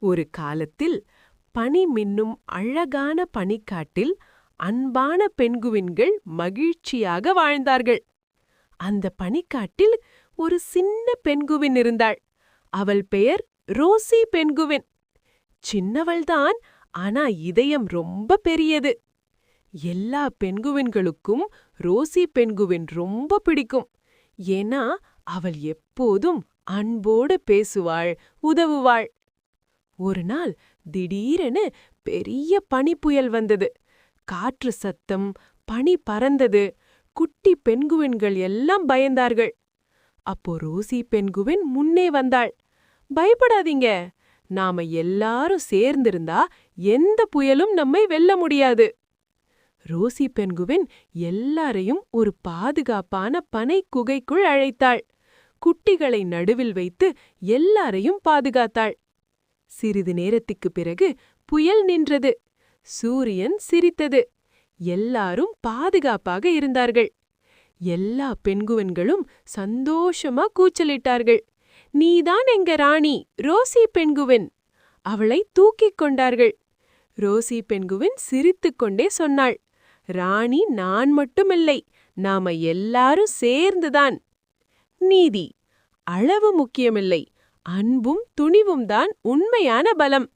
ஒரு காலத்தில் பனி மின்னும் அழகான பனிக்காட்டில் அன்பான பெண்குவின்கள் மகிழ்ச்சியாக வாழ்ந்தார்கள். அந்த பனிக்காட்டில் ஒரு சின்ன பெண்குவின் இருந்தாள். அவள் பெயர் ரோசி பெண்குவின். சின்னவள்தான், ஆனா இதயம் ரொம்ப பெரியது. எல்லா பெண்குவின்களுக்கும் ரோசி பெண்குவின் ரொம்ப பிடிக்கும். ஏன்னா அவள் எப்போதும் அன்போடு பேசுவாள், உதவுவாள். ஒரு நாள் திடீரென பெரிய பனிப்புயல் வந்தது. காற்று சத்தம், பனி பறந்தது. குட்டி பெண்குவின்கள் எல்லாம் பயந்தார்கள். அப்போ ரோசி பெண்குவின் முன்னே வந்தாள். பயப்படாதீங்க, நாம எல்லாரும் சேர்ந்திருந்தா எந்த புயலும் நம்மை வெல்ல முடியாது. ரோசி பெண்குவின் எல்லாரையும் ஒரு பாதுகாப்பான பனை குகைக்குள் அழைத்தாள். குட்டிகளை நடுவில் வைத்து எல்லாரையும் பாதுகாத்தாள். சிறிது நேரத்துக்குப் பிறகு புயல் நின்றது. சூரியன் சிரித்தது. எல்லாரும் பாதுகாப்பாக இருந்தார்கள். எல்லா பெண்குவின்களும் சந்தோஷமா கூச்சலிட்டார்கள். நீதான் எங்க ராணி, ரோசி பெண்குவின். அவளை தூக்கிக் கொண்டார்கள். ரோசி பெண்குவின் சிரித்துக்கொண்டே சொன்னாள், ராணி நான் மட்டுமில்லை, நாம எல்லாரும் சேர்ந்துதான். நீதி: அளவு முக்கியமில்லை, அன்பும் துணிவும் தான் உண்மையான பலம்.